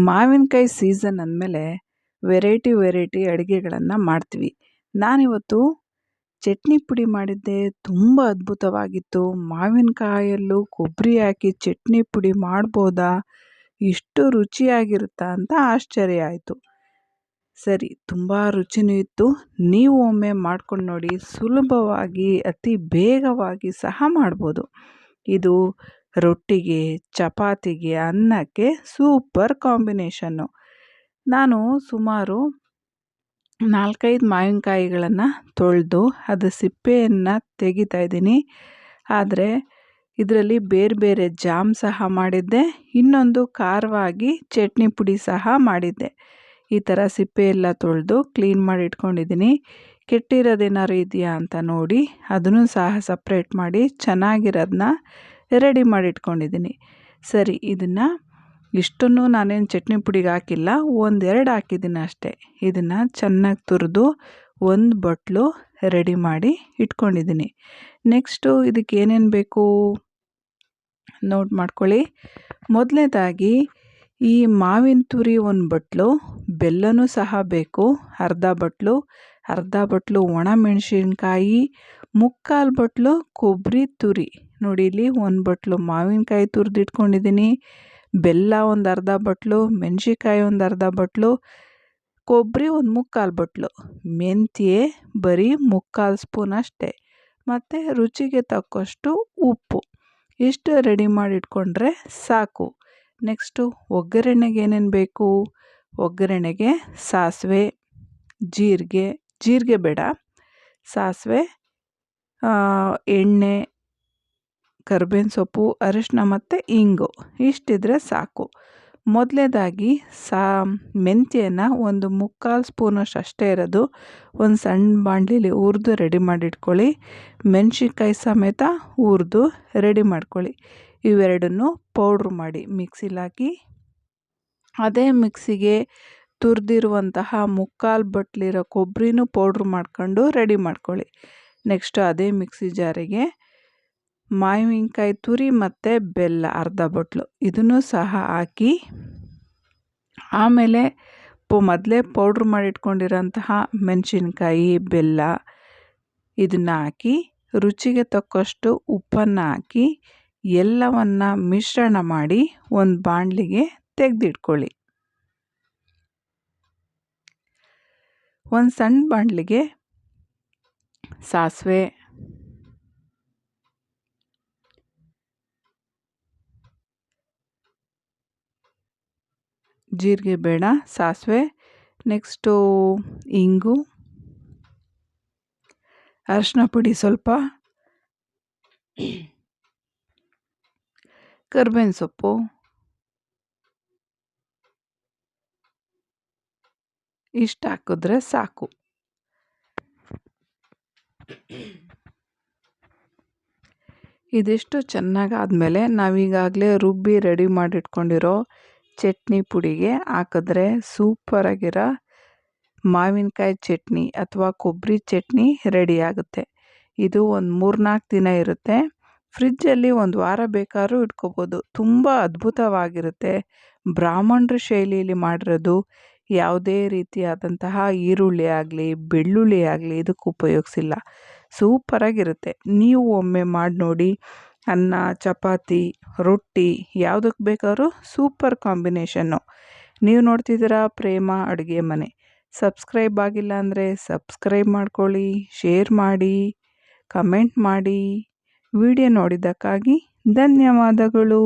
ಮಾವಿನಕಾಯಿ ಸೀಸನ್ ಅಂದಮೇಲೆ ವೆರೈಟಿ ಅಡುಗೆಗಳನ್ನು ಮಾಡ್ತೀವಿ. ನಾನಿವತ್ತು ಚಟ್ನಿ ಪುಡಿ ಮಾಡಿದ್ದೆ, ತುಂಬ ಅದ್ಭುತವಾಗಿತ್ತು. ಮಾವಿನಕಾಯಲ್ಲೂ ಕೊಬ್ಬರಿ ಹಾಕಿ ಚಟ್ನಿ ಪುಡಿ ಮಾಡ್ಬೋದಾ, ಇಷ್ಟು ರುಚಿಯಾಗಿರುತ್ತಾ ಅಂತ ಆಶ್ಚರ್ಯ ಆಯಿತು. ಸರಿ, ತುಂಬ ರುಚಿನೂ ಇತ್ತು. ನೀವು ಒಮ್ಮೆ ಮಾಡ್ಕೊಂಡು ನೋಡಿ. ಸುಲಭವಾಗಿ ಅತಿ ಬೇಗವಾಗಿ ಸಹ ಮಾಡ್ಬೋದು. ಇದು ರೊಟ್ಟಿಗೆ, ಚಪಾತಿಗೆ, ಅನ್ನಕ್ಕೆ ಸೂಪರ್ ಕಾಂಬಿನೇಷನ್ನು. ನಾನು ಸುಮಾರು 4-5 ಮಾವಿನಕಾಯಿಗಳನ್ನು ತೊಳೆದು ಅದು ಸಿಪ್ಪೆಯನ್ನು ತೆಗಿತಾ ಇದ್ದೀನಿ. ಆದರೆ ಇದರಲ್ಲಿ ಬೇರೆ ಬೇರೆ ಜಾಮ್ ಸಹ ಮಾಡಿದ್ದೆ, ಇನ್ನೊಂದು ಖಾರವಾಗಿ ಚಟ್ನಿ ಪುಡಿ ಸಹ ಮಾಡಿದ್ದೆ. ಈ ಥರ ಸಿಪ್ಪೆ ಎಲ್ಲ ತೊಳೆದು ಕ್ಲೀನ್ ಮಾಡಿ ಇಟ್ಕೊಂಡಿದ್ದೀನಿ. ಕೆಟ್ಟಿರೋದೇನಾದ್ರು ಇದೆಯಾ ಅಂತ ನೋಡಿ ಅದನ್ನು ಸಹ ಸಪ್ರೇಟ್ ಮಾಡಿ ಚೆನ್ನಾಗಿರೋದನ್ನ ರೆಡಿ ಮಾಡಿ ಇಟ್ಕೊಂಡಿದ್ದೀನಿ. ಸರಿ, ಇದನ್ನು ಇಷ್ಟನ್ನು ನಾನೇನು ಚಟ್ನಿ ಪುಡಿಗೆ ಹಾಕಿಲ್ಲ, 1-2 ಹಾಕಿದ್ದೀನಿ ಅಷ್ಟೇ. ಇದನ್ನು ಚೆನ್ನಾಗಿ ತುರಿದು ಒಂದು ಬಟ್ಲು ರೆಡಿ ಮಾಡಿ ಇಟ್ಕೊಂಡಿದ್ದೀನಿ. ನೆಕ್ಸ್ಟು ಇದಕ್ಕೆ ಏನೇನು ಬೇಕು ನೋಟ್ ಮಾಡ್ಕೊಳ್ಳಿ. ಮೊದಲನೇದಾಗಿ ಈ ಮಾವಿನ ತುರಿ 1 ಬಟ್ಲು, ಬೆಲ್ಲನೂ ಸಹ ಬೇಕು ಅರ್ಧ ಬಟ್ಲು ಒಣಮೆಣಸಿನ್ಕಾಯಿ, 3/4 ಬಟ್ಲು ಕೊಬ್ಬರಿ ತುರಿ. ನೋಡಿ, ಇಲ್ಲಿ 1 ಬಟ್ಲು ಮಾವಿನಕಾಯಿ ತುರಿದಿಟ್ಕೊಂಡಿದ್ದೀನಿ, ಬೆಲ್ಲ ಒಂದು ಅರ್ಧ ಬಟ್ಲು, ಮೆಣಸಿನ್ಕಾಯಿ ಒಂದು ಅರ್ಧ ಬಟ್ಲು, ಕೊಬ್ಬರಿ ಒಂದು 3/4 ಬಟ್ಲು, ಮೆಂತ್ಯ ಬರೀ 3/4 ಸ್ಪೂನ್ ಅಷ್ಟೇ, ಮತ್ತು ರುಚಿಗೆ ತಕ್ಕಷ್ಟು ಉಪ್ಪು. ಇಷ್ಟು ರೆಡಿ ಮಾಡಿ ಇಟ್ಕೊಂಡ್ರೆ ಸಾಕು. ನೆಕ್ಸ್ಟು ಒಗ್ಗರಣೆಗೆ ಏನೇನು ಬೇಕು? ಒಗ್ಗರಣೆಗೆ ಸಾಸಿವೆ, ಜೀರಿಗೆ ಬೇಡ, ಸಾಸಿವೆ, ಎಣ್ಣೆ, ಕರಿಬೇವಿನ ಸೊಪ್ಪು, ಅರಿಶಿನ ಮತ್ತು ಇಂಗು ಇಷ್ಟಿದ್ರೆ ಸಾಕು. ಮೊದಲನೇದಾಗಿ ಮೆಂತ್ಯನ ಒಂದು 3/4 ಸ್ಪೂನಷ್ಟು ಅಷ್ಟೇ ಇರೋದು ಒಂದು ಸಣ್ಣ ಬಾಣಲಿಲಿ ಹುರಿದು ರೆಡಿ ಮಾಡಿಟ್ಕೊಳ್ಳಿ. ಮೆಣಸಿನ್ಕಾಯಿ ಸಮೇತ ಹುರಿದು ರೆಡಿ ಮಾಡ್ಕೊಳ್ಳಿ. ಇವೆರಡನ್ನು ಪೌಡ್ರ್ ಮಾಡಿ ಮಿಕ್ಸಿಲಿ ಹಾಕಿ, ಅದೇ ಮಿಕ್ಸಿಗೆ ತುರಿದಿರುವಂತಹ 3/4 ಬಟ್ಲಿರೋ ಕೊಬ್ಬರಿನೂ ಪೌಡ್ರ್ ಮಾಡ್ಕೊಂಡು ರೆಡಿ ಮಾಡ್ಕೊಳ್ಳಿ. ನೆಕ್ಸ್ಟು ಅದೇ ಮಿಕ್ಸಿ ಜಾರಿಗೆ ಮಾವಿನಕಾಯಿ ತುರಿ ಮತ್ತು ಬೆಲ್ಲ ಅರ್ಧ ಬಟ್ಲು ಇದನ್ನು ಸಹ ಹಾಕಿ, ಆಮೇಲೆ ಮೊದಲೇ ಪೌಡ್ರ್ ಮಾಡಿಟ್ಕೊಂಡಿರೋಂತಹ ಮೆಣಸಿನ್ಕಾಯಿ, ಬೆಲ್ಲ ಇದನ್ನು ಹಾಕಿ, ರುಚಿಗೆ ತಕ್ಕಷ್ಟು ಉಪ್ಪನ್ನು ಹಾಕಿ, ಎಲ್ಲವನ್ನು ಮಿಶ್ರಣ ಮಾಡಿ ಒಂದು ಬಾಣಲಿಗೆ ತೆಗೆದಿಟ್ಕೊಳ್ಳಿ. ಒಂದು ಸಣ್ಣ ಬಾಣಲಿಗೆ ಸಾಸಿವೆ, ಜೀರಿಗೆ ಬೇಡ, ಸಾಸಿವೆ, ನೆಕ್ಸ್ಟು ಇಂಗು, ಅರಿಶಿನ ಪುಡಿ ಸ್ವಲ್ಪ, ಕರಿಬೇವಿನ ಸೊಪ್ಪು, ಇಷ್ಟು ಹಾಕಿದ್ರೆ ಸಾಕು. ಇದಿಷ್ಟು ಚೆನ್ನಾಗಾದ್ಮೇಲೆ ನಾವೀಗಾಗಲೇ ರುಬ್ಬಿ ರೆಡಿ ಮಾಡಿಟ್ಕೊಂಡಿರೋ ಚಟ್ನಿ ಪುಡಿಗೆ ಹಾಕಿದ್ರೆ ಸೂಪರಾಗಿರೋ ಮಾವಿನಕಾಯಿ ಚಟ್ನಿ ಅಥವಾ ಕೊಬ್ಬರಿ ಚಟ್ನಿ ರೆಡಿ ಆಗುತ್ತೆ. ಇದು ಒಂದು 3-4 ದಿನ ಇರುತ್ತೆ. ಫ್ರಿಜ್ಜಲ್ಲಿ 1 ವಾರ ಬೇಕಾದ್ರೂ ಇಟ್ಕೋಬೋದು. ತುಂಬ ಅದ್ಭುತವಾಗಿರುತ್ತೆ. ಬ್ರಾಹ್ಮಣರ ಶೈಲಿಯಲ್ಲಿ ಮಾಡಿರೋದು. ಯಾವುದೇ ರೀತಿಯಾದಂತಹ ಈರುಳ್ಳಿ ಆಗಲಿ, ಬೆಳ್ಳುಳ್ಳಿ ಆಗಲಿ ಇದಕ್ಕೆ ಉಪಯೋಗಿಸಿಲ್ಲ. ಸೂಪರಾಗಿರುತ್ತೆ. ನೀವು ಒಮ್ಮೆ ಮಾಡಿ ನೋಡಿ. ಅನ್ನ, ಚಪಾತಿ, ರೊಟ್ಟಿ ಯಾವುದಕ್ಕೆ ಬೇಕಾದ್ರೂ ಸೂಪರ್ ಕಾಂಬಿನೇಷನ್ನು. ನೀವು ನೋಡ್ತಿದ್ದೀರಾ ಪ್ರೇಮ ಅಡುಗೆ ಮನೆ. ಸಬ್ಸ್ಕ್ರೈಬ್ ಆಗಿಲ್ಲ ಅಂದರೆ ಸಬ್ಸ್ಕ್ರೈಬ್ ಮಾಡ್ಕೊಳ್ಳಿ, ಶೇರ್ ಮಾಡಿ, ಕಮೆಂಟ್ ಮಾಡಿ. ವಿಡಿಯೋ ನೋಡಿದ್ದಕ್ಕಾಗಿ ಧನ್ಯವಾದಗಳು.